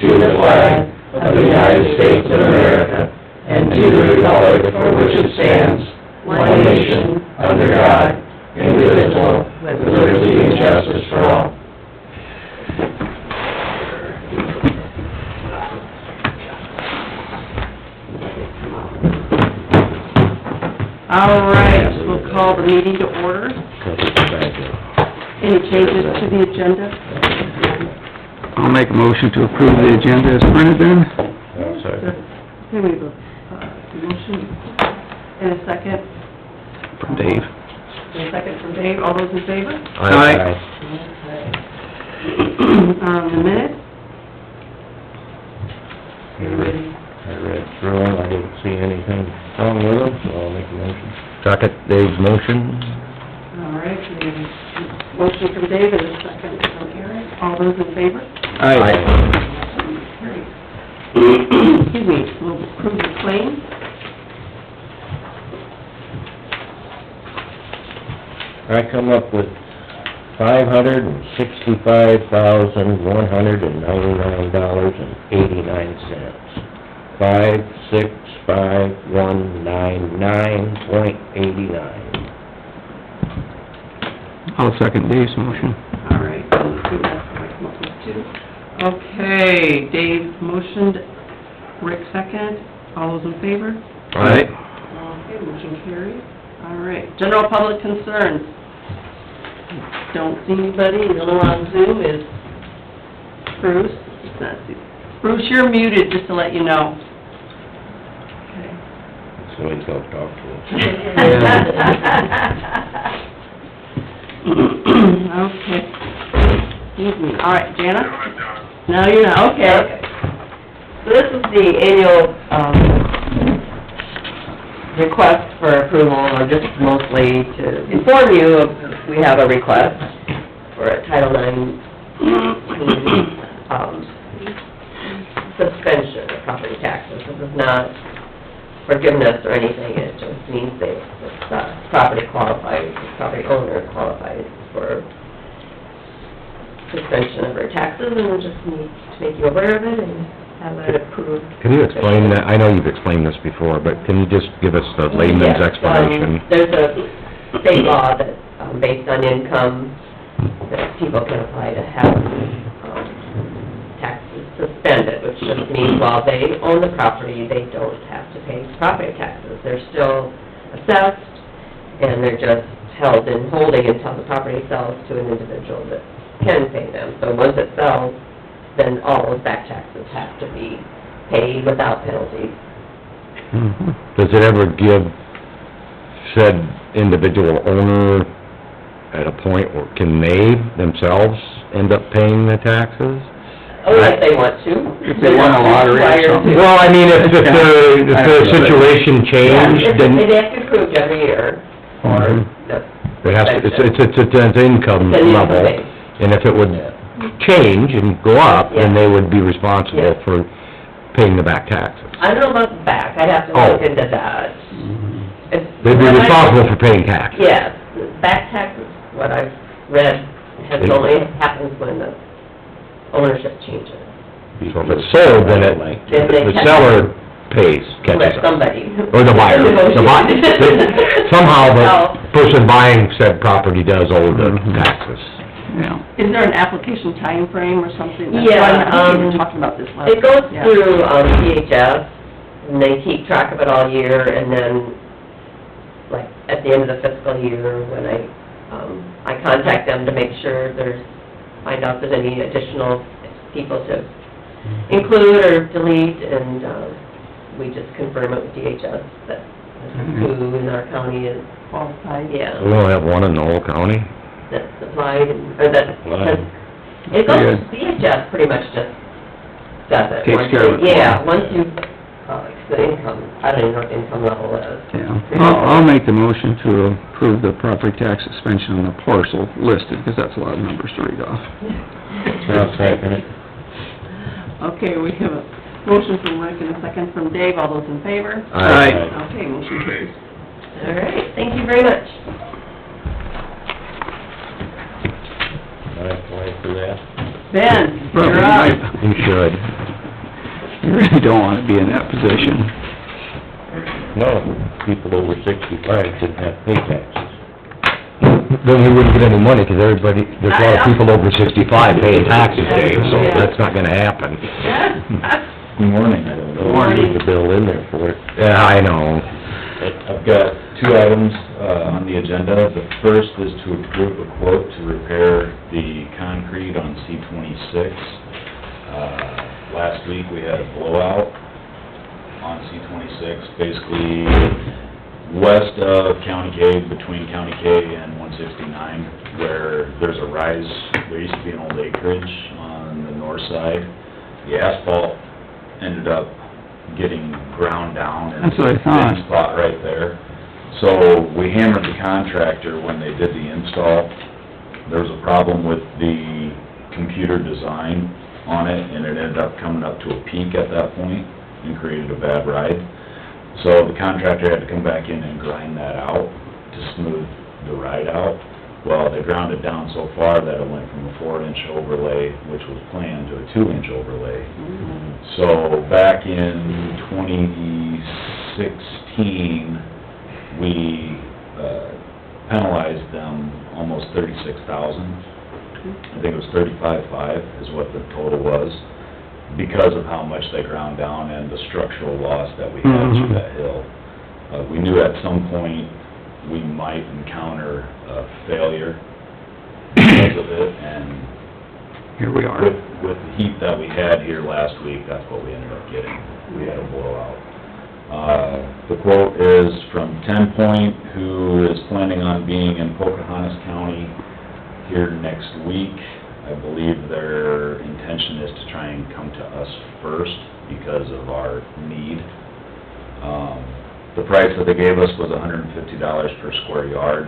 to the flag of the United States of America, and to the republic for which it stands, one nation, under God, indivisible, with liberty and justice for all. All right, we'll call the meeting to order. Any changes to the agenda? I'll make a motion to approve the agenda as printed then. Okay, we have a motion and a second. From Dave. And a second from Dave. All those in favor? Aye. The minutes? I read through them, I didn't see anything wrong with them, so I'll make a motion. Second Dave's motion. All right, we have a motion from Dave and a second from Eric. All those in favor? Aye. Excuse me, we'll approve the claims. I come up with $565,199.89. 565,199.89. I'll second Dave's motion. All right, let's see, that's what I come up with too. Okay, Dave motioned, Rick second, all those in favor? Aye. Okay, motion carried. All right, general public concerns. Don't see anybody, the other one on Zoom is Bruce. It's not Sue. Bruce, you're muted, just to let you know. Okay. So he's gonna talk to us. Okay. Excuse me. All right, Jana? No, you're not, okay. So this is the annual, request for approval, or just mostly to inform you of, we have a request for a Title IX, suspension of property taxes. This is not forgiveness or anything, it just means that property qualifies, the property owner qualifies for suspension of her taxes, and we just need to make you aware of it and have it approved. Can you explain that? I know you've explained this before, but can you just give us the layman's Yes, explanation? There's a state law that, based on income, that people can apply to have, taxes suspended, which just means while they own the property, they don't have to pay property taxes. They're still assessed, and they're just held in holding until the property sells to an individual that can pay them. So once it sells, then all those back taxes have to be paid without penalties. Does it ever give said individual owner at a point where can they themselves end up paying the taxes? Oh, if they want to. If they won a lottery or something. Well, I mean, if their situation changed, then... They have to be approved every year, or the... It has to, it's an income It's an level, income base. and if it would change and go up, then they would be responsible for paying the back taxes. I don't know about the back, I'd have to look into that. They'd be responsible for paying taxes. Yes, back taxes, what I've read, has only happens when the ownership changes. So if it's sold, then the seller pays, catches up. Somebody. Or the buyer. Somehow the person buying said property does owe the taxes. Yeah. Is there an application time frame or something? Yeah, I think we were talking about this last. It goes Yeah. through, DHS, and they keep track of it all year, and then, like, at the end of the fiscal year, when I contact them to make sure find out if there's any additional people to include or delete, and, we just confirm it with DHS that who in our county is qualified, yeah. We only have one in Knoll County. That's applied, or that, it goes, DHS pretty much just does it. Takes care of it. Yeah, once you, the income, I don't even know what the income level is. Yeah. I'll make the motion to approve the property tax suspension on the parcel listed, because that's a lot of numbers to read off. I'll second it. Okay, we have a motion from Rick and a second from Dave, all those in favor? Aye. Okay, motion carries. All right, thank you very much. I have to wait for that. Ben, Well, you're up. You should. You really don't wanna be in that position. No, people over 65 shouldn't have to pay taxes. Then we wouldn't get any money, 'cause everybody, there's a lot of people over 65 paying taxes, Dave, so that's not gonna happen. Good morning. I don't know. Morning. Leave the bill in there for it. Yeah, I know. I've got two items, on the agenda. The first is to approve a quote to repair the concrete on C-26. Last week, we had a blowout on C-26, basically west of County K, between County K and 169, where there's a rise. There used to be an old acreage on the north side. The asphalt ended up getting ground down in That's what I a thought. big spot right there. So we hammered the contractor when they did the install. There was a problem with the computer design on it, and it ended up coming up to a peak at that point and created a bad ride. So the contractor had to come back in and grind that out to smooth the ride out. Well, they ground it down so far that it went from a 4-inch overlay, which was planned, to a 2-inch overlay. So back in 2016, we penalized them almost $36,000. I think it was $35,500 is what the total was, because of how much they ground down and the structural loss that we had through that hill. We knew at some point we might encounter a failure because of it, and Here we are. with the heat that we had here last week, that's what we ended up getting. We had a blowout. The quote is from 10 Point, who is planning on being in Pocahontas County here next week. I believe their intention is to try and come to us first because of our need. The price that they gave us was $150 per square yard.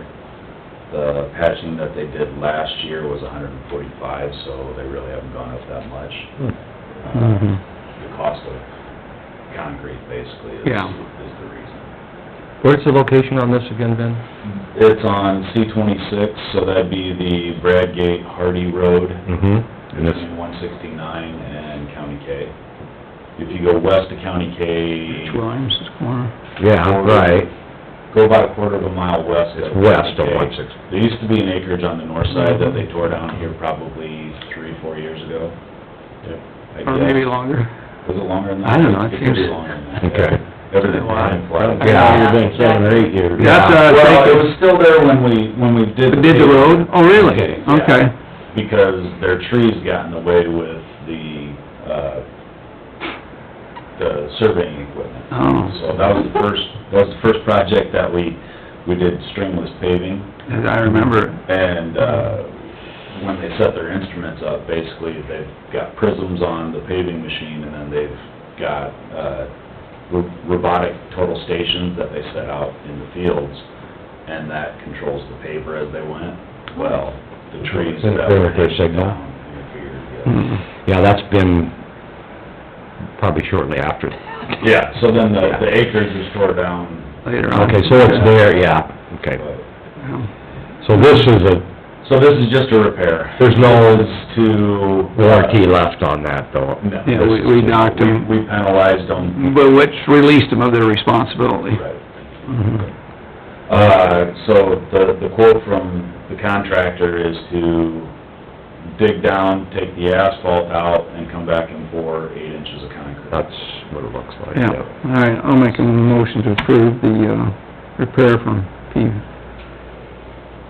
The patching that they did last year was $145, so they really haven't gone up that much. The cost of concrete basically is the reason. Where's the location on this again, Ben? It's on C-26, so that'd be the Bradgate Hardy Road And this, between 169 and County K. If you go west of County K, Williams' corner. yeah, right, go about a quarter of a mile west of it's west of County K. 160. There used to be an acreage on the north side that they tore down here probably 3 or 4 years ago. I Or guess. maybe longer. Was it longer than that? I don't know, it It could be seems- longer than that. Okay. Everything time flies. Yeah, it's been 7 or 8 years. That's, Well, it was still there when we did. Did the road? Oh, really? Okay, yeah. Okay. Because their trees got in the way with the surveying equipment. Oh. So that was the first project that we did stringless paving. As I remember it. And, when they set their instruments up, basically, they've got prisms on the paving machine, and then they've got, robotic total stations that they set out in the fields, and that controls the paver as they went. Well, the trees that Interfere were with their hanging signal? down interfered, yes. Mhm. Yeah, that's been probably shortly after. Yeah, so then the acres is tore down. Later on. Okay, so it's there, yeah, okay. but- Yeah. So this is a, So this is just a repair. There's no This is to... warranty left on that, though? No. Yeah, this we is- knocked them. We penalized them. But which released them of their responsibility. Right. Mhm. So the quote from the contractor is to dig down, take the asphalt out, and come back and pour 8 inches of concrete. That's what it looks like, Yeah, all right, I'll make a motion to approve the, repair from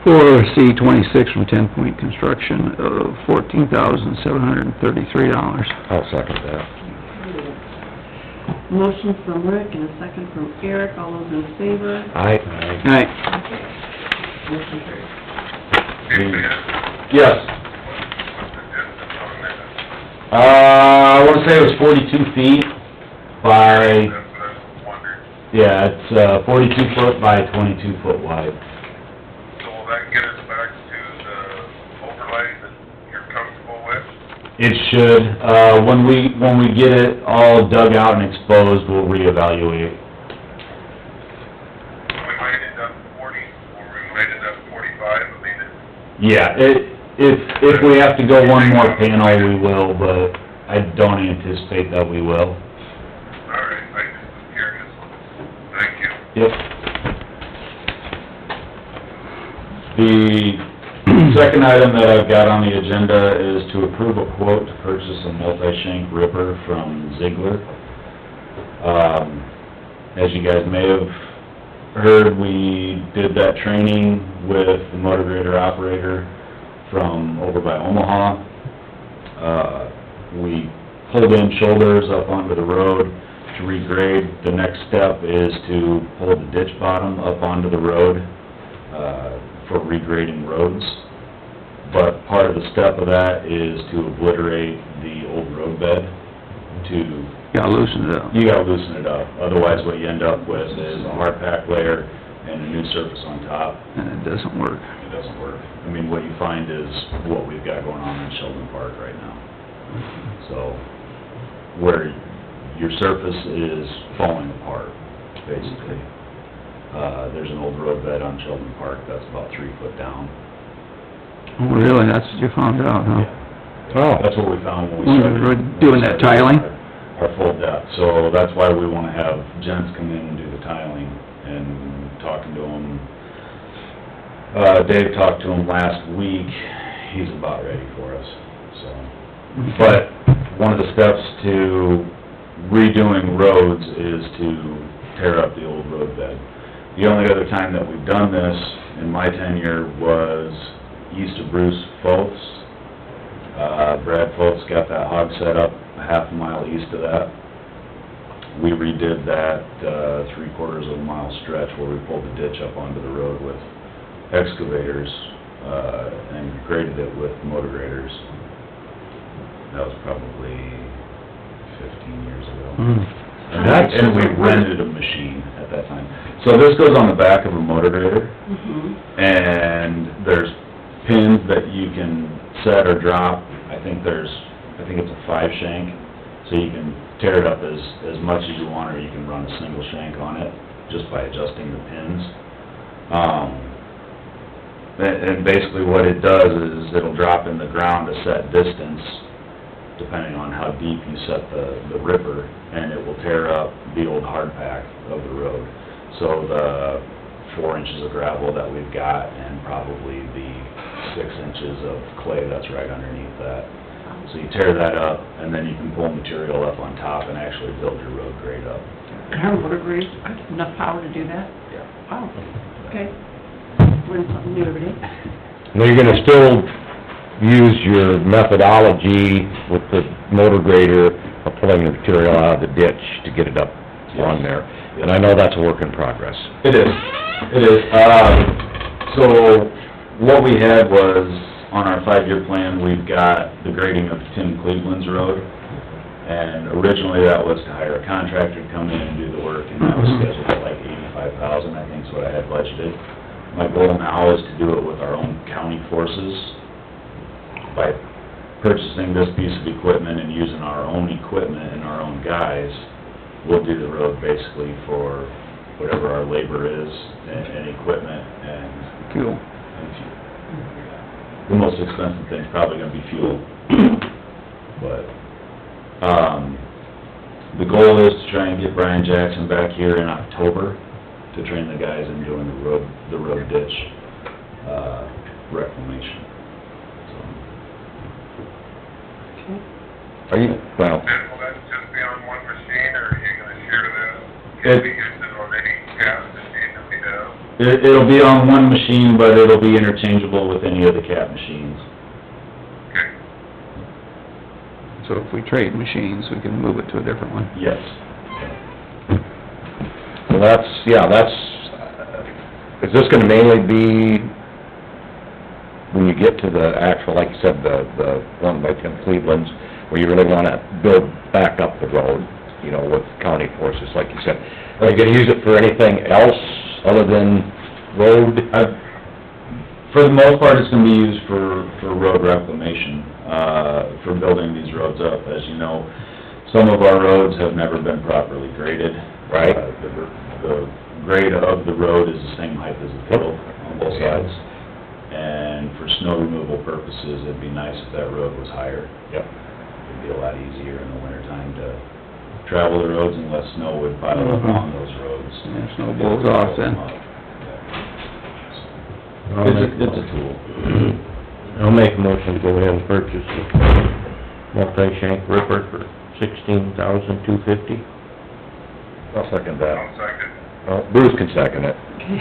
C-26 from 10 Point Construction of $14,733. I'll second that. Motion from Rick and a second from Eric, all those in favor? Aye. All right, Motion carries. Yes. I wanna say it was 42 feet by, yeah, it's, 42 foot by 22 foot wide. So will that get us back to the overlay that you're comfortable with? It should, when we get it all dug out and exposed, we'll reevaluate. We might end up 40, or we might end up 45, I mean, Yeah, if we have to go one more panel, we will, but I don't anticipate that we will. Yep. The second item that I've got on the agenda is to approve a quote to purchase a multi-shank ripper from Ziegler. As you guys may have heard, we did that training with the motor grader operator from over by Omaha. We pulled in shoulders up onto the road to regrade. The next step is to pull the ditch bottom up onto the road, for regrading roads. But part of the step of that is to obliterate the old road bed to... Gotta loosen it up. You gotta loosen it up, otherwise what you end up with is a hard pack layer and a new surface on top. And it doesn't work. It doesn't work. I mean, what you find is what we've got going on in Sheldon Park right now. So, where your surface is falling apart, basically. There's an old road bed on Sheldon Park that's about 3 foot down. Oh, really? That's what you found out, huh? Oh. That's what we found when we When started... we were doing that tiling? Our full depth, so that's why we wanna have gents come in and do the tiling, and talking to them. Dave talked to him last week, he's about ready for us, so. But, one of the steps to redoing roads is to tear up the old road bed. The only other time that we've done this in my tenure was east of Bruce Foltz. Brad Foltz got that hog set up a half a mile east of that. We redid that, 3/4 of a mile stretch where we pulled the ditch up onto the road with excavators, and graded it with motor graders. That was probably 15 years ago. And we rented a machine at that time. So this goes on the back of a motor grader, and there's pins that you can set or drop. I think it's a 5 shank, so you can tear it up as much as you want, or you can run a single shank on it, just by adjusting the pins. And basically what it does is it'll drop in the ground a set distance, depending on how deep you set the ripper, and it will tear up the old hard pack of the road. So the 4 inches of gravel that we've got, and probably the 6 inches of clay that's right underneath that. So you tear that up, and then you can pull material up on top and actually build your road grade up. Our motor grades, I have enough power to do that? Yeah. Wow, okay. Learn something new every day. Now, you're gonna still use your methodology with the motor grader of pulling the material out of the ditch to get it up on there. And I know that's a work in progress. It is. So what we had was, on our 5-year plan, we've got the grading of Tim Cleveland's road. And originally that was to hire a contractor to come in and do the work, and that was scheduled at like $85,000, I think is what I had budgeted. My goal now is to do it with our own county forces. By purchasing this piece of equipment and using our own equipment and our own guys, we'll do the road basically for whatever our labor is, and equipment, and Fuel. fuel. The most expensive thing's probably gonna be fuel. But, the goal is to try and get Brian Jackson back here in October to train the guys in doing the road ditch, reclamation, so. Are you, well, And will that just be on one machine, or are you gonna share that? Can we use it on any cat machine that we have? It'll be on one machine, but it'll be interchangeable with any of the cat machines. Okay. So if we trade machines, we can move it to a different one. Yes. well, is this gonna mainly be, when you get to the actual, like you said, the one by Tim Cleveland's, where you really wanna build back up the road, you know, with county forces, like you said? Are you gonna use it for anything else other than road? For the most part, it's gonna be used for road reclamation, for building these roads up. As you know, some of our roads have never been properly graded. Right. The grade of the road is the same height as the field on both sides. And for snow removal purposes, it'd be nice if that road was higher. Yep. It'd be a lot easier in the wintertime to travel the roads unless snow would pile up on those roads. Yeah, snow blows off then. It's a tool. I'll make a motion to go ahead and purchase the multi-shank ripper for $16,250. I'll second that. I'll second. Well, Bruce can second it.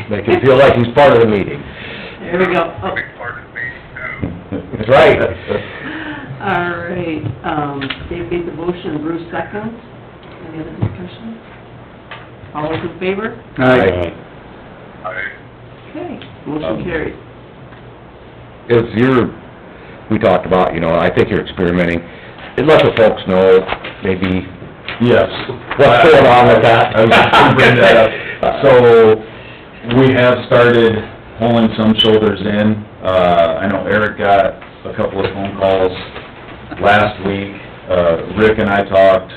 Make him feel like he's part of the meeting. There we go. Oh, Big part of me, too. That's right. all right, Dave made the motion, Bruce seconds. Any other discussion? All those in favor? Aye. Okay, motion carried. We talked about, I think you're experimenting. Let the folks know, maybe, Yes. what's going on with that. I was just gonna bring that up. So, we have started pulling some shoulders in. I know Eric got a couple of phone calls last week. Rick and I talked,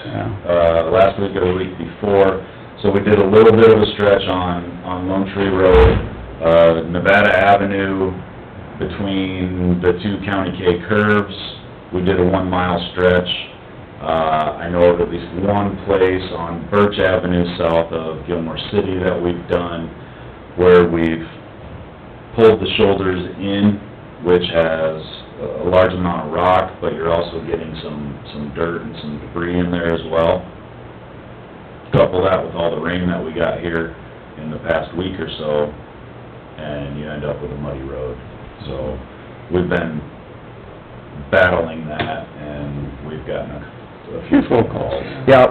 last week or the week before. So we did a little bit of a stretch on Lone Tree Road, Nevada Avenue, between the two County K curves. We did a 1 mile stretch. I know of at least one place on Birch Avenue south of Gilmore City that we've done where we've pulled the shoulders in, which has a large amount of rock, but you're also getting some dirt and some debris in there as well. Couple that with all the rain that we got here in the past week or so, and you end up with a muddy road. So, we've been battling that, and we've gotten a few phone calls. Yeah,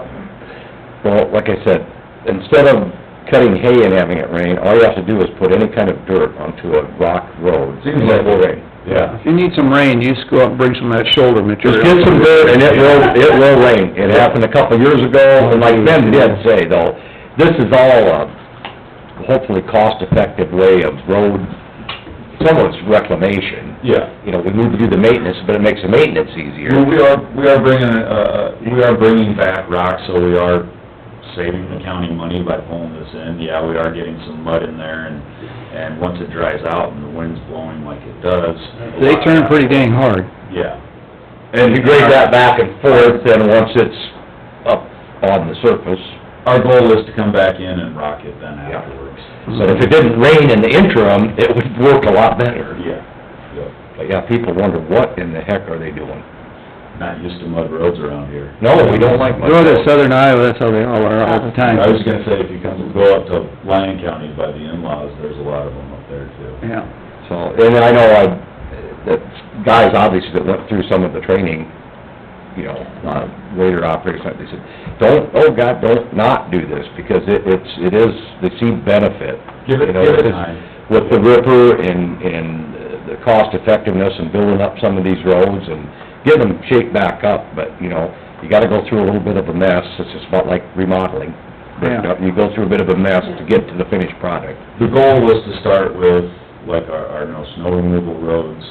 well, like I said, instead of cutting hay and having it rain, all you have to do is put any kind of dirt onto a rock road. Seems like it will rain. Yeah. If you need some rain, you just go up and bring some of that shoulder material. Just get some dirt and it will rain. It happened a couple of years ago, and like Ben did say though, this is all hopefully cost-effective way of road, some of it's reclamation. Yeah. We need to do the maintenance, but it makes the maintenance easier. Well, we are bringing back rock, so we are saving the county money by pulling this in. Yeah, we are getting some mud in there, and once it dries out and the wind's blowing like it does... They turn pretty dang hard. Yeah. And you grade that back and forth, then once it's up on the surface. Our goal is to come back in and rock it then afterwards. But if it didn't rain in the interim, it would work a lot better. Yeah. But yeah, people wonder, what in the heck are they doing? Not used to mud roads around here. No, we don't like much. Go to southern Iowa, that's how they all are all the time. I was gonna say, if you go up to Lyon County by the in-laws, there's a lot of them up there too. Yeah. So, and I know that guys obviously that went through some of the training, waiter operators, they said, don't not do this, because it is, they see benefit. Give it time. With the ripper and the cost effectiveness and building up some of these roads and get them shaped back up, but, you gotta go through a little bit of a mess. It's just about like remodeling. Yeah. You go through a bit of a mess to get to the finished product. The goal was to start with, like, our snow removal roads,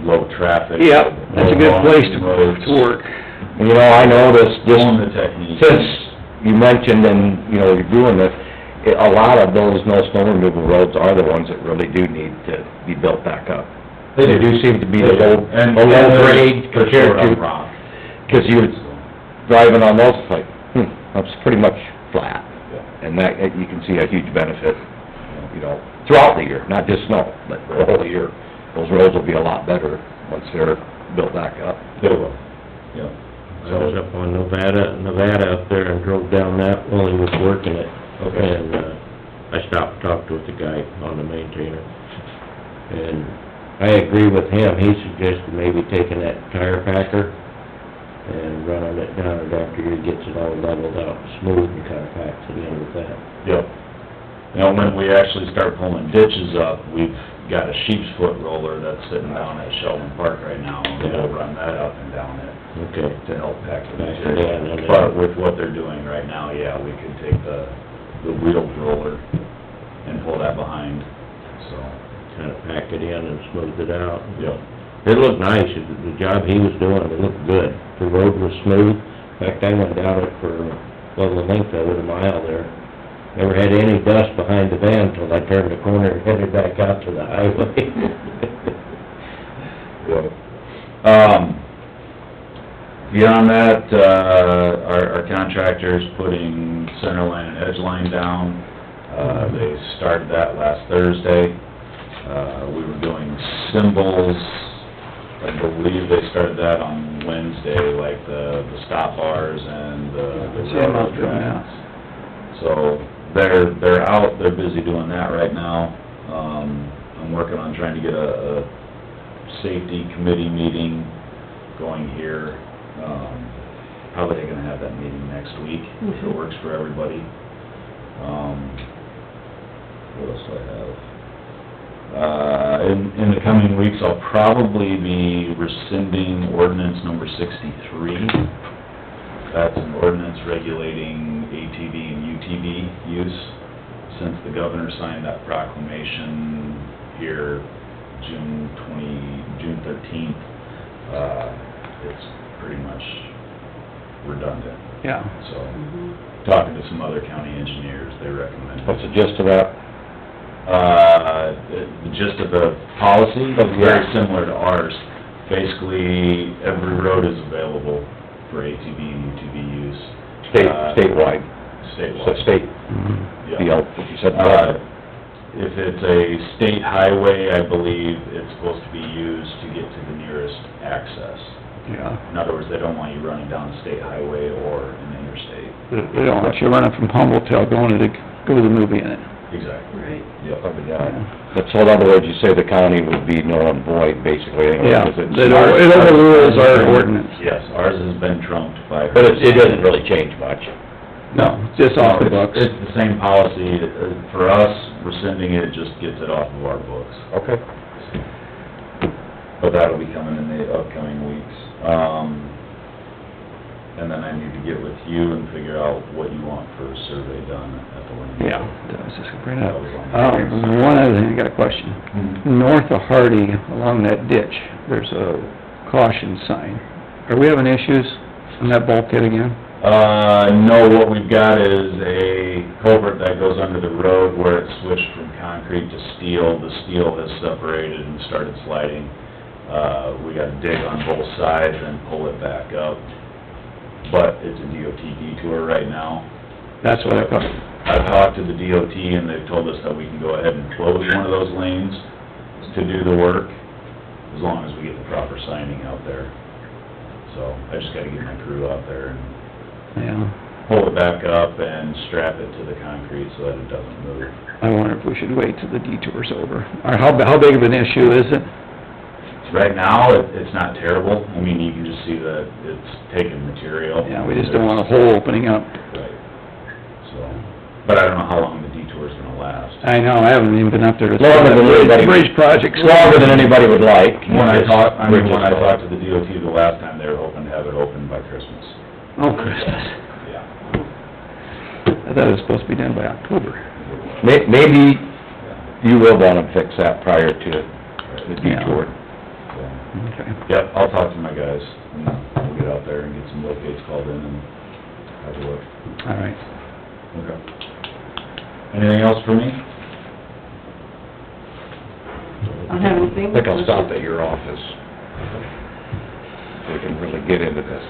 low traffic. Yeah, that's a good place to work. I noticed this, Knowing the technique. since you mentioned and, you're doing this, a lot of those snow removal roads are the ones that really do need to be built back up. They do seem to be the low grade compared to, because you're driving on those, it's like, that's pretty much flat. And that, you can see a huge benefit, throughout the year, not just snow, but the whole year. Those roads will be a lot better once they're built back up. They will, yeah. I was up on Nevada up there and drove down that while he was working it. Okay. And, I stopped and talked with the guy on the maintainer. And I agree with him. He suggested maybe taking that tire packer and running it down it after he gets it all leveled out, smooth, and kind of packs it in with that. Yep. When we actually start pulling ditches up, we've got a sheep's foot roller that's sitting down at Sheldon Park right now, and we'll run that up and down it. Okay. To help pack the Pack it material. in, and But with what they're doing right now, yeah, we could take the wheeled roller and pull that behind, so. Kind of pack it in and smooth it out. Yep. It looked nice, the job he was doing, it looked good. The road was smooth. In fact, I went down it for, the length of it, a mile there. Never had any dust behind the van until I turned the corner and headed back out to the highway. Beyond that, our contractor's putting center line and edge line down. They started that last Thursday. We were doing symbols, I believe they started that on Wednesday, like the stop bars and the railroad tracks. So, they're out, they're busy doing that right now. I'm working on trying to get a safety committee meeting going here. Probably gonna have that meeting next week, if it works for everybody. What else do I have? In the coming weeks, I'll probably be rescinding ordinance number 63. That's an ordinance regulating ATV and UTV use. Since the governor signed that proclamation here June 13th, it's pretty much redundant. Yeah. So, talking to some other county engineers, they recommend it. What's the gist of that? The gist of the policy is very similar to ours. Basically, every road is available for ATV and UTV use. Statewide. Statewide. So state, Yeah. deal, what you said. If it's a state highway, I believe it's supposed to be used to get to the nearest access. Yeah. In other words, they don't want you running down a state highway or an interstate. They don't want you running from Humboldt to Algona to go to the movie in it. Exactly. Right. But so in other words, you say the county would be null and void, basically, anyway, Yeah, because it's... it overrules our ordinance. Yes, ours has been trumped by... But it doesn't really change much. No, just off the books. It's the same policy. For us, rescinding it just gets it off of our books. Okay. But that'll be coming in the upcoming weeks. And then I need to get with you and figure out what you want for a survey done at the land. Yeah, that was just gonna bring it up. One other thing, I got a question. North of Hardy, along that ditch, there's a caution sign. Are we having issues on that bulkhead again? No, what we've got is a culvert that goes under the road where it switched from concrete to steel. The steel has separated and started sliding. We gotta dig on both sides and pull it back up. But it's a DOT detour right now. That's what I thought. I've talked to the DOT and they've told us that we can go ahead and close one of those lanes to do the work, as long as we get the proper signing out there. So, I just gotta get my crew out there and Yeah. pull it back up and strap it to the concrete so that it doesn't move. I wonder if we should wait till the detour's over. Or how big of an issue is it? Right now, it's not terrible. I mean, you can just see that it's taking material. Yeah, we just don't want a hole opening up. Right. So, but I don't know how long the detour's gonna last. I know, I haven't even been up there to... Longer than anybody... Bridge project's... Longer than anybody would like. When I talked to the DOT the last time, they were hoping to have it open by Christmas. Oh, Christmas. Yeah. I thought it was supposed to be done by October. Maybe you will want to fix that prior to the detour. Okay. Yep, I'll talk to my guys, and we'll get out there and get some locates called in and have a look. All right. Okay. Anything else for me? I don't have anything. I think I'll stop at your office. So we can really get into this.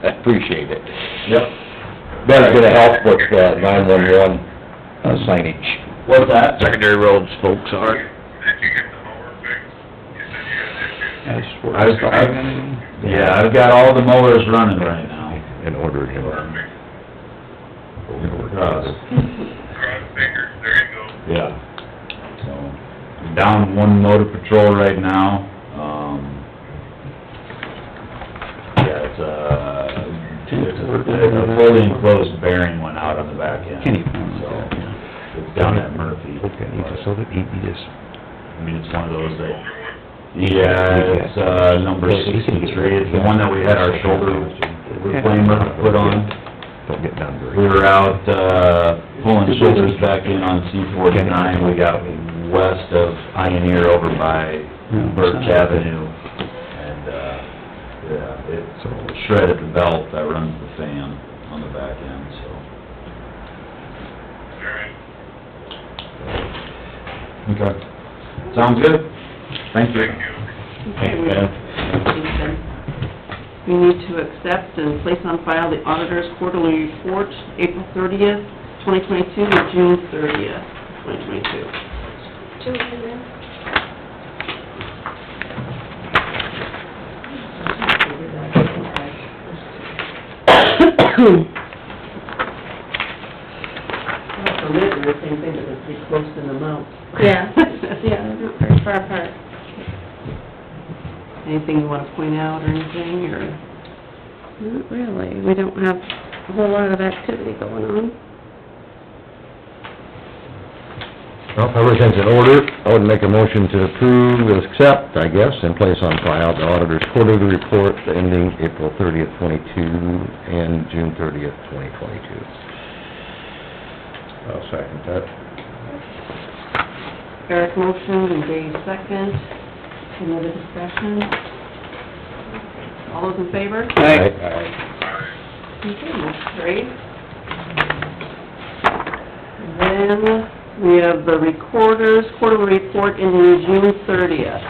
Appreciate it. Yep. Ben's gonna help with 911 signage. What's that? Secondary roads folks are. Did you get the mower fixed? You said you had issues. As for Yeah, I've got all the mowers running right now. And ordered him. Cross fingers, there you go. Yeah. So, I'm down one motor patrol right now. Yeah, it's a fully enclosed bearing went out on the back end. So, it's down at Murphy. So that he just... I mean, it's one of those that, yeah, it's, number 63. It's the one that we had our shoulder reclaimer put on. Don't get down very... We were out, pulling shoulders back in on C-49. We got west of Pioneer over by Birch Avenue. And, yeah, it shredded the belt that runs the fan on the back end, so. All right. Okay. Sounds good? Thank you. Thank you. Thanks, Ben. we need to accept and place on file the auditor's quarterly report, April 30th, 2022, and June 30th, 2022. They're the same thing, but they're pretty close in amount. Yeah, yeah, they're not very far apart. Anything you want to point out or anything, or? Not really, we don't have a whole lot of activity going on. Well, everything's in order. I would make a motion to approve, accept, I guess, and place on file the auditor's quarterly report ending April 30th, 22, and June 30th, 2022. I'll second that. Eric motion and Dave second. Any other discussion? All those in favor? Aye. Okay, motion carried. And then we have the recorder's quarterly report ending June 30th.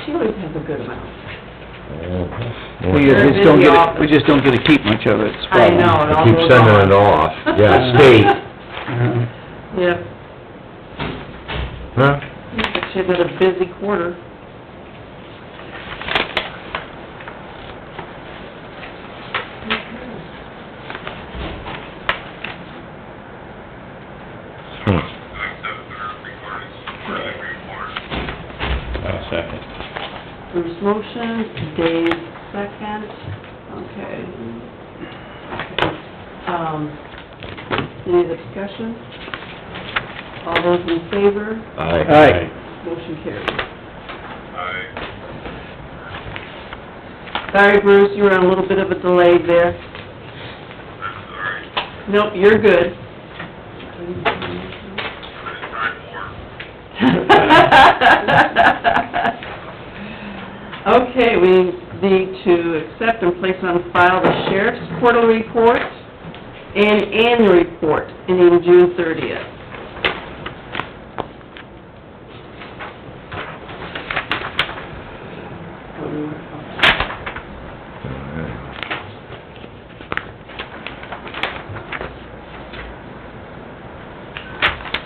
She always has a good amount. We just don't get to keep much of it. It's a I problem. know, it all Keep goes sending on. it off. Yeah, state. Yep, Huh? she had another busy quarter. I'll second. Bruce motion, Dave second, okay. Any discussion? All those in favor? Aye. Motion carries. Aye. Sorry, Bruce, you were on a little bit of a delay there. I'm sorry. Nope, you're good. I've been trying more. Okay, we need to accept and place on file the sheriff's quarterly report and annual report ending June 30th.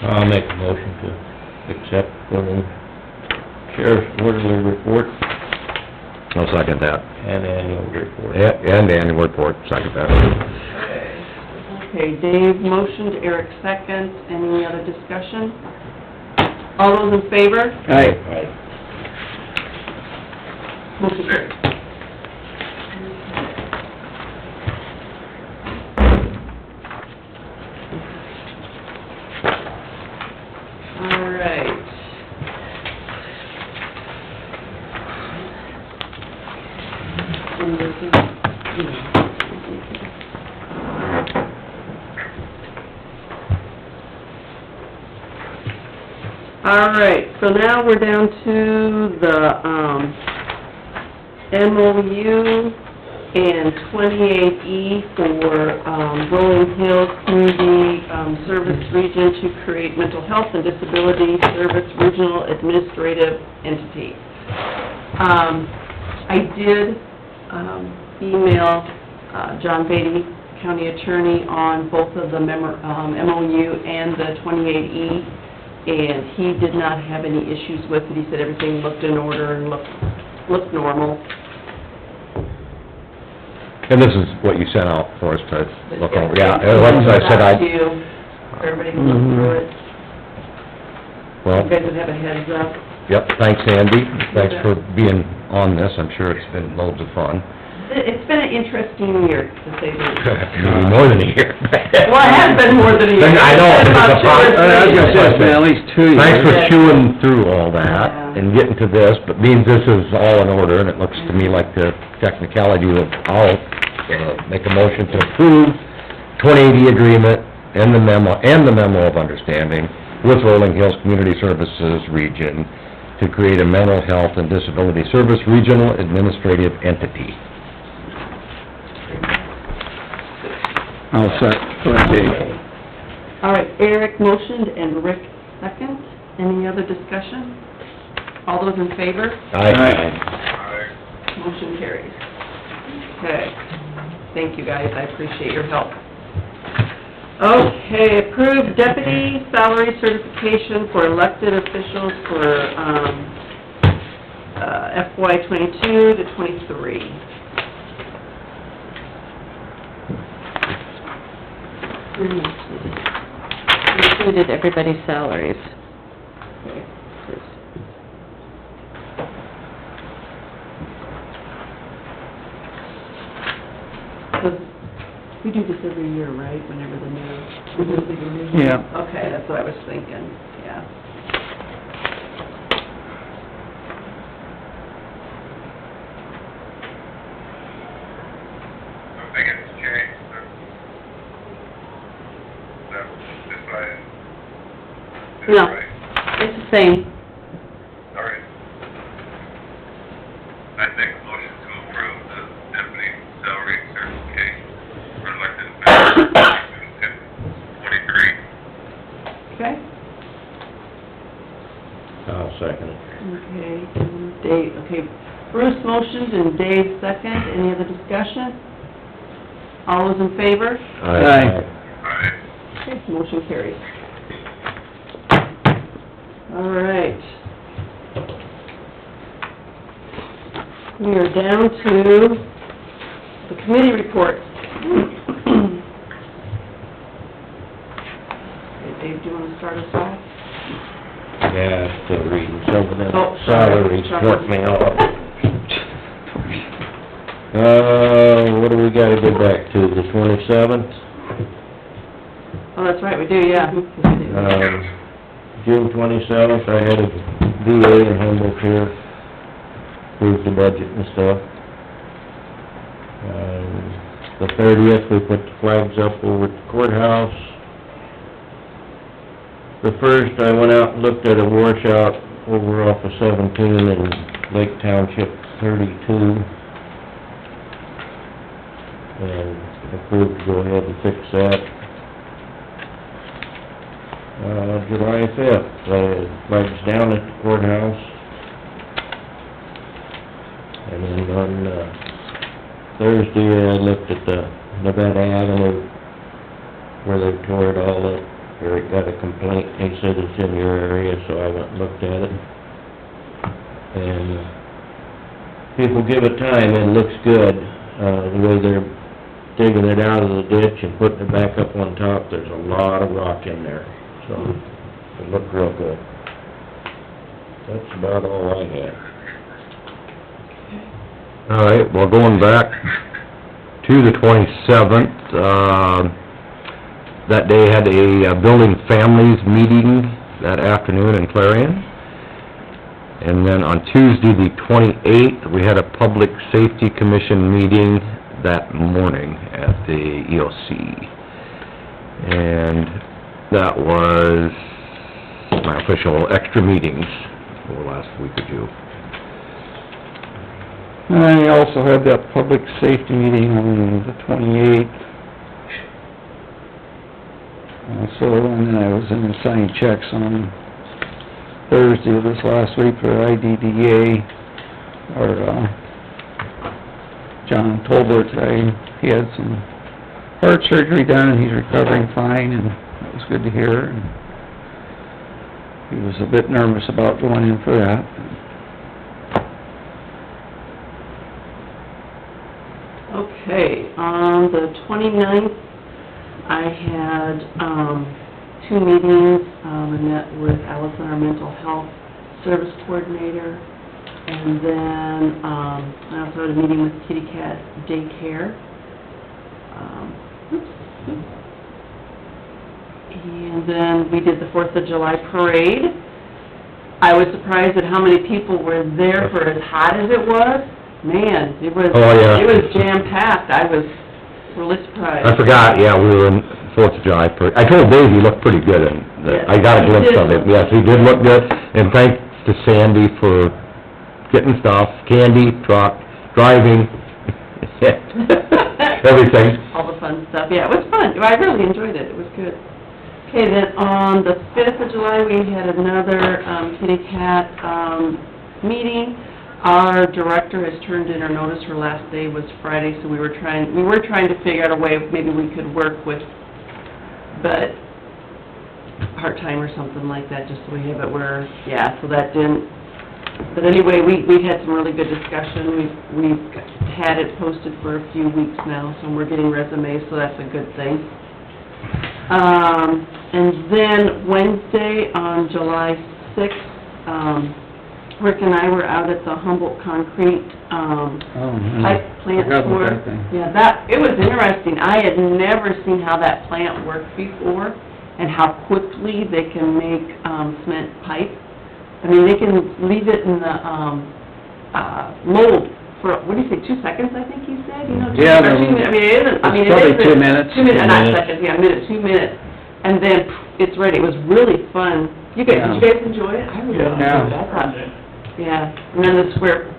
I'll make a motion to accept the sheriff's quarterly report I'll second that. and annual report. And annual report, second that. Okay, Dave motioned, Eric second. Any other discussion? All those in favor? Aye. Motion carried. All right. All right, so now we're down to the, MOU and 28E for, Rolling Hills Community, Service Region to create mental health and disability service regional administrative entity. I did, email, John Beatty, County Attorney, on both of the MOU and the 28E, and he did not have any issues with it. He said everything looked in order and looked normal. And this is what you sent out for us to look over, yeah, Yeah. like I said, Everybody can look through it. well, You guys would have a heads up. yep, thanks Andy, thanks for being on this, I'm sure it's been loads of fun. It's been an interesting year, to say the least. Maybe more than a year. Well, it has been more than a year. I know. It's been about 2 or 3 I was gonna say, it's been at years. least 2 years. Thanks for chewing through all that Yeah. and getting to this, but means this is all in order, and it looks to me like the technicality of, I'll, make a motion to approve 2080 agreement and the memo of understanding with Rolling Hills Community Services Region to create a mental health and disability service regional administrative entity. I'll go ahead, Dave. All right, Eric motioned and Rick second. Any other discussion? All those in favor? Aye. Motion carries. Okay, thank you guys, I appreciate your help. Okay, approved deputy salary certification for elected officials for, FY '22 to '23. Included everybody's salaries. We do this every year, right, whenever the new... Yeah. Okay, that's what I was thinking, yeah. Nothing has changed, that was decided. Is No. that right? It's the same. All right. I make a motion to approve the deputy salary certification for elected officials, 23. Okay? I'll second it. Okay, and Dave, okay, Bruce motioned and Dave second, any other discussion? All those in favor? Aye. Aye. Okay, motion carries. All right. We are down to the committee report. Okay, Dave, do you want to start us off? Yeah, still reading some of them Oh, sorry. salaries, work me off. What do we gotta go back to, the 27th? Oh, that's right, we do, yeah. June 27th, I had a VA in Humboldt here, approved the budget and stuff. The 30th, we put the flags up over at the courthouse. The 1st, I went out and looked at a washout over off of 17 in Lake Township 32. And approved to go ahead and fix that. July 5th, flags down at the courthouse. And then on, Thursday, I looked at the Nevada Avenue where they tore it all up. Eric got a complaint, he said it's in your area, so I went and looked at it. And, people give it time, it looks good, the way they're digging it out of the ditch and putting it back up on top, there's a lot of rock in there, so it looked real good. That's about all I had. All right, well, going back to the 27th, that day had a building families meeting that afternoon in Clarion. And then on Tuesday, the 28th, we had a Public Safety Commission meeting that morning at the EOC. And that was my official extra meetings for the last week or two. And then we also had that public safety meeting on the 28th. So, and then I was in signing checks on Thursday of this last week for IDDA, or, John Tolbert, he had some heart surgery done, and he's recovering fine, and that was good to hear. And he was a bit nervous about going in for that. Okay, on the 29th, I had, two meetings. I met with Allison, our mental health service coordinator, and then, I also had a meeting with Kitty Cat Daycare. And then we did the 4th of July parade. I was surprised at how many people were there for as hot as it was. Man, it was, Oh, yeah. it was jam-packed. I was really surprised. I forgot, yeah, we were in 4th of July parade. I told Dave he looked pretty good, and I got a glimpse of him. Yes, he did look good, and thanks to Sandy for getting stuff, candy, truck, driving, everything. All the fun stuff, yeah, it was fun. I really enjoyed it, it was good. Okay, then on the 5th of July, we had another, kitty cat, meeting. Our director has turned in her notice, her last day was Friday, so we were trying to figure out a way maybe we could work with, but part-time or something like that, just so we have it where, yeah, so that didn't, but anyway, we had some really good discussion. We've had it posted for a few weeks now, so we're getting resumes, so that's a good thing. And then Wednesday, on July 6th, Rick and I were out at the Humboldt Concrete, pipe plant Forgot about tour. that thing. Yeah, it was interesting. I had never seen how that plant worked before, and how quickly they can make, cement pipe. I mean, they can leave it in the, mold for, what do you say, 2 seconds, I think you said? You know, Yeah, or 2 minutes, I mean, it isn't, I mean, it It's probably isn't. 2 minutes. 2 minutes, not 2 minutes. seconds, yeah, a minute, 2 minutes. And then, it's ready. It was really fun. Did you guys enjoy it? I really enjoyed it. I thought, yeah, and then the square,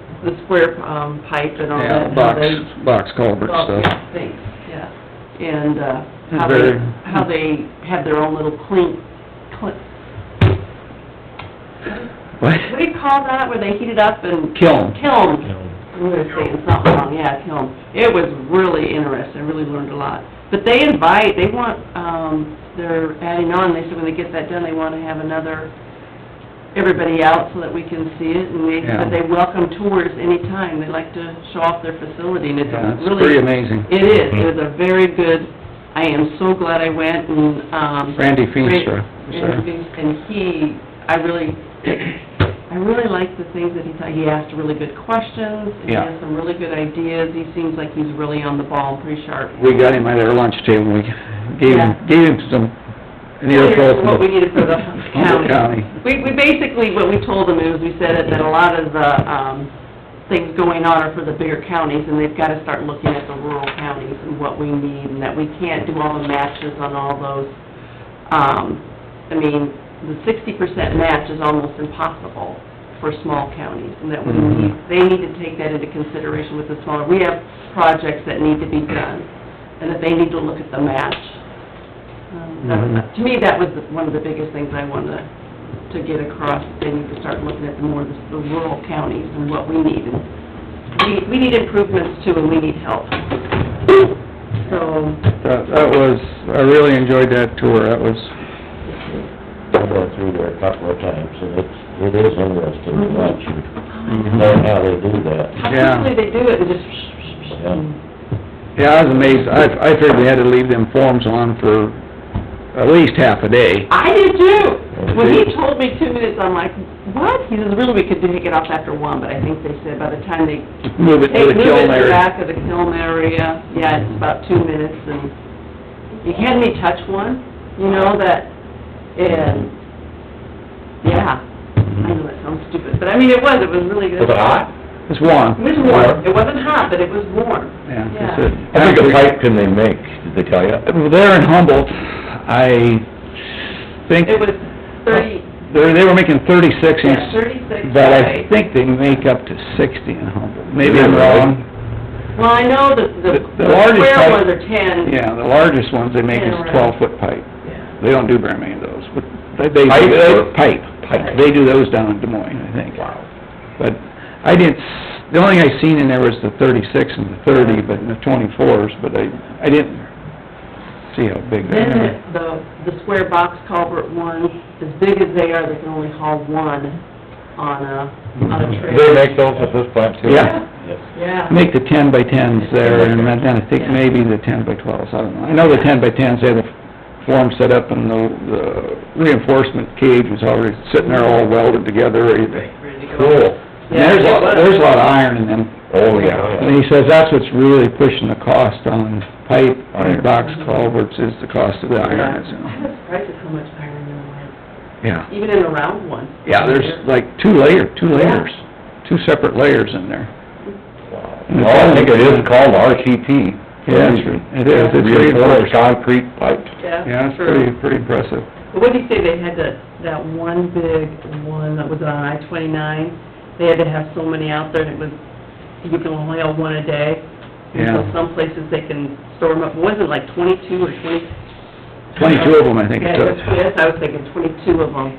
pipe and all Yeah, that. box culvert Well, stuff. yeah, thanks, yeah. And, Very- how they have their own little What? what do you call that, where they heat it up and... Kiln. Kiln. I'm gonna say it's not wrong, yeah, kiln. It was really interesting, I really learned a lot. But they want, they're adding on, they said when they get that done, they wanna have everybody out so that we can see it, and they said they welcome tours anytime, they like to show off their facility, and it's Yeah, it's really... pretty amazing. It is, it was a very good, I am so glad I went, and, Randy Feenstra. and I really like the things that he asked really good questions, and he Yeah. has some really good ideas, he seems like he's really on the ball, pretty sharp. We got him at our lunch table, we gave him some, What we needed for the county. County. We basically, what we told them is, we said that a lot of the, things going on are for the bigger counties, and they've gotta start looking at the rural counties and what we need, and that we can't do all the matches on all those. I mean, the 60% match is almost impossible for small counties, and that they need to take that into consideration with the smaller. We have projects that need to be done, and that they need to look at the match. To me, that was one of the biggest things I wanted to get across. They need to start looking at the rural counties and what we need. And we need improvements too, and we need help. So... I really enjoyed that tour, that was... I've gone through there a couple of times, and it is interesting to watch and learn how they do that. How quickly they do it, and just... Yeah, I was amazed, I figured we had to leave them forms on for at least half a day. I did too! When he told me 2 minutes, I'm like, what? He says, really, we could take it off after 1, but I think they said by the time they... Move it to the kiln Move it to the area. back of the kiln area, yeah, it's about 2 minutes, and you had me touch one, you know, that, and, yeah, I know that sounds stupid, but I mean, it was really good. Was it hot? It's warm. It was warm, it wasn't hot, but it was warm. Yeah. Yeah. How big a pipe can they make, did they tell you? Well, there in Humboldt, I think... It was 30... They were making 36 inch... Yeah, 36 But I high. think they make up to 60 in Humboldt. Maybe I'm wrong. Well, I know the largest square pipe- ones are 10. Yeah, the largest ones they make is 10 12-foot pipe. Yeah. They don't do very many of those, but they... Pipe or- Pipe. They do those down in Des Moines, I think. Wow. But the only thing I seen in there was the 36 and the 30, but and the 24s, but I didn't see how big they Then are. the square box culvert ones, as big as they are, they can only haul one on a Do trailer. they make those at this plant too? Yeah. Yeah. Make the 10 by 10s there, and then I think maybe the 10 by 12s, I don't know. I know the 10 by 10s, they have the form set up, and the reinforcement cage was already sitting there all welded together, ready to... Ready to go. Cool. And Yeah, there's a lot of iron in them. Oh, yeah. And he says that's what's really pushing the cost on pipe, on box culverts, is the cost of the iron, I you know. was surprised at how much iron there was, Yeah. even in the round one. Yeah, there's like two layers, two separate layers in there. Well, I think it is called RCP. Yeah, it is. It's Reinforced concrete pipe. Yeah, it's true. pretty impressive. But what did you say, they had that one big one that was on I-29? They had to have so many out there, and it was, you can only have one a day. And so Yeah. some places they can store them up, was it like 22 or 20? 22 of them, I think it Yeah, took. yes, I was thinking 22 of them.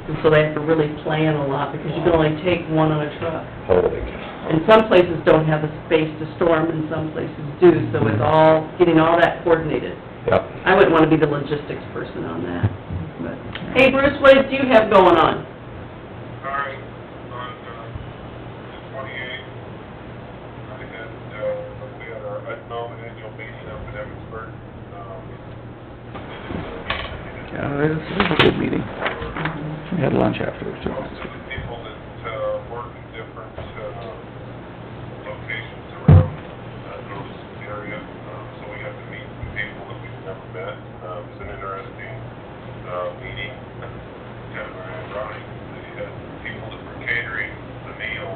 And so they have to really plan a lot, because you can only take one on a truck. Holy cow. And some places don't have the space to store them, and some places do, so it's all, getting all that coordinated. Yep. I wouldn't wanna be the logistics person on that, but, hey Bruce, what do you have going on? All right, on, the 28th, we had our annual meeting up in Evansburg. Yeah, it was a good meeting. We had lunch afterwards, too. Most of the people that, work in different, locations around, those area, so we got to meet some people that we've never met. It was an interesting, meeting, kind of ironic. They had people that were catering the meal,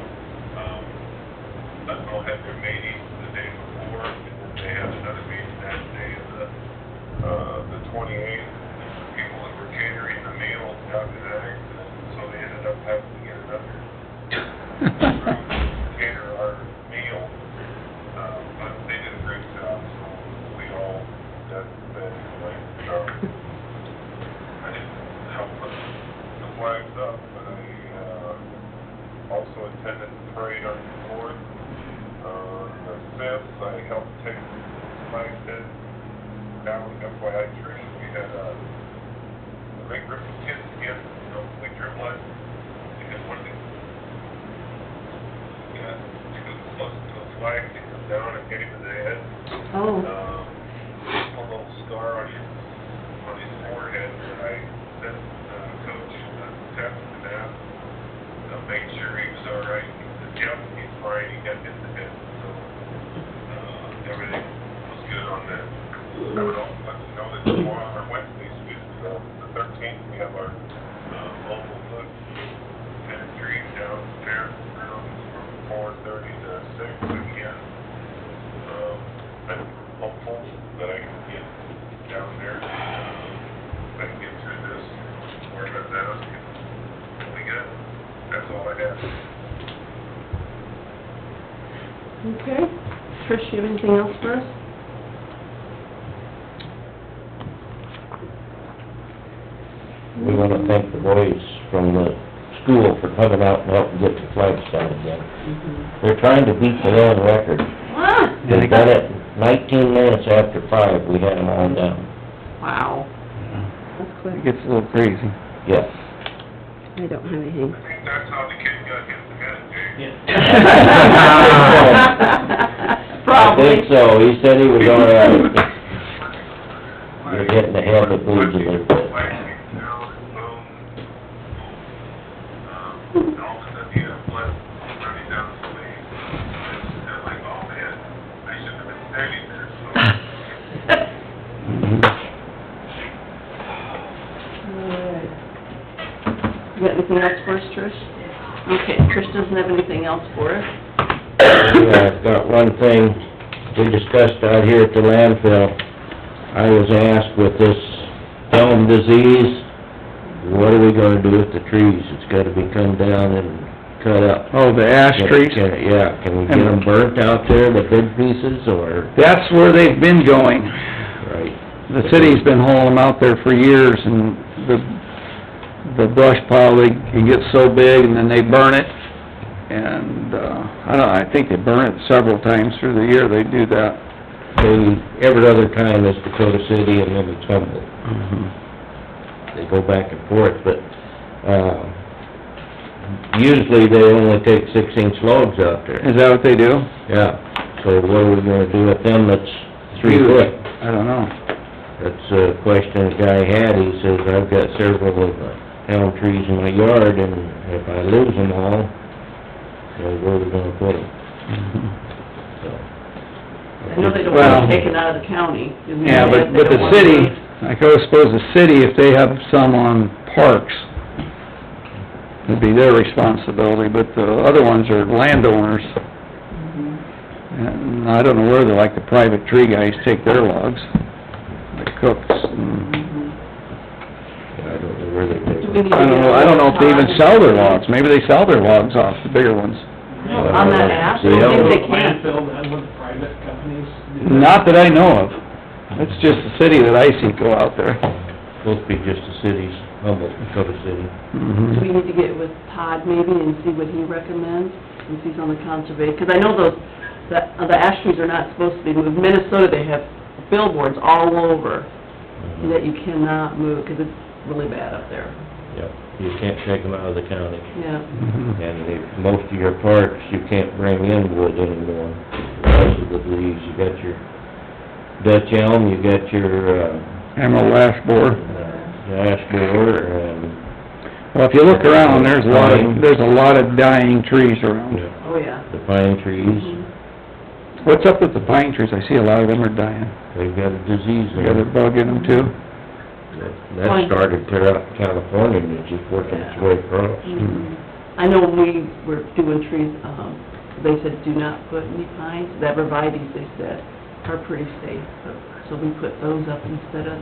Leadville had their meeting the day before, and then they had another meeting that day of the 28th. People that were catering the meal got in an accident, so they ended up having to get another group to cater our meal. But they did a great job, so we all got fed anyway. I didn't help put the flags up, but I also attended the parade on the 4th. The 5th, I helped take flags in down FYI Trish. We had a big group of kids again, we drew blood, because one of the, too close to a flag, they come down and hit him in the head. Oh. A little scar on his forehead, that I sent, Coach, test and asked, make sure he was all right. He said, yep, he's fine, he got hit in the head, so, everything was good on that. I would also let you know that tomorrow, or Wednesday, the 13th, we have our, local foot and tree down there, from 4:30 to 6 again. I'm hopeful that I can get down there, I can get through this, where I'm at now, and we good. That's all I have. Okay. Trish, you have anything else for us? We wanna thank the boys from the school for coming out and helping get the flags down again. They're trying to beat their own record. Ah, They done it 19 minutes after 5, we had them all down. wow. That's It quick. gets a little crazy. Yes. I don't have anything. I think that's how the kid got hit in the head, Jay. I Probably. think so, he said he was all right. You're hitting the head with bleeds a little bit. All of a sudden, he had blood running down his leg. And I'm like, oh man, I shouldn't have been standing there, so. Alright. You got anything else for us, Trish? Okay, Trish doesn't have anything else for us. Yeah, I've got one thing we discussed out here at the landfill. I was asked with this elm disease, what are we gonna do with the trees? It's gotta be come down and cut up. Oh, the ash trees? Yeah, can we get them burnt out there, the big pieces, or? That's where they've been going. Right. The city's been hauling them out there for years, and the brush pile, it gets so big, and then they burn it. And, I think they burn it several times through the year, they do that. Every other time is Dakota City and then it's Humboldt. They go back and forth, but, usually they only take 6-inch logs out there. Is that what they do? Yeah, so what are we gonna do with them that's 3 foot? I don't know. That's a question the guy had, he says, I've got several of the elm trees in my yard, and if I lose them all, where are we gonna put them? So. I know they don't Well, want it taken out of the county. Yeah, but They the don't want city, it. I suppose the city, if they have some on parks, it'd be their responsibility, but the other ones are landowners. And I don't know where like the private tree guys take their logs, the cooks. I don't know where they take Do we them. need to I don't know if they even sell their logs, maybe they sell their logs off, the bigger ones. On that app, I See, don't think they can. Landfill, that would private companies do that. Not that I know of. It's just the city that I see go out there. Supposed to be just the cities. Humboldt, Dakota City. Do Mhm. we need to get with Todd maybe and see what he recommends, since he's on the conservation? Because I know the ash trees are not supposed to be moved. Minnesota, they have billboards all over that you cannot move, because it's really bad up there. Yep, you can't take them out of the county. Yeah. Mhm. And most of your parks, you can't bring in wood anymore, because of the leaves. You got your Dutch elm, you got your, Emerald ash borer. ash borer, and... Well, if you look around, there's a lot of dying trees around. Oh, yeah. The pine trees, Mhm. What's up with the pine trees? I see a lot of them are dying. they've got a disease They got a there. bug in them too? That started throughout California, and it's just working its way across. Mhm. I know when we were doing trees, they said do not put any pines, the arborvitaes, they said, are pretty safe, so we put those up instead of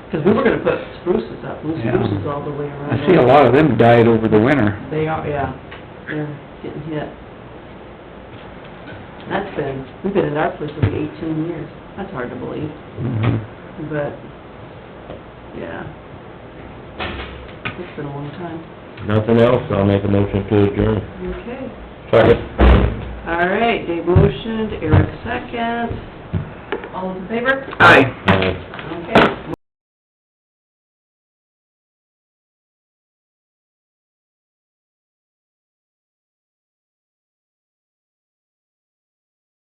because we were gonna put spruces up, blue Yeah. spruces all the way around. I see a lot of them died over the winter. They are, yeah, they're getting hit. We've been in our place for 18 years, that's hard to believe, Mhm. but, yeah. It's been a long time. Nothing else, I'll make a motion to adjourn. Okay. Second. All right, Dave motioned, Eric second. All in favor? Aye. Okay,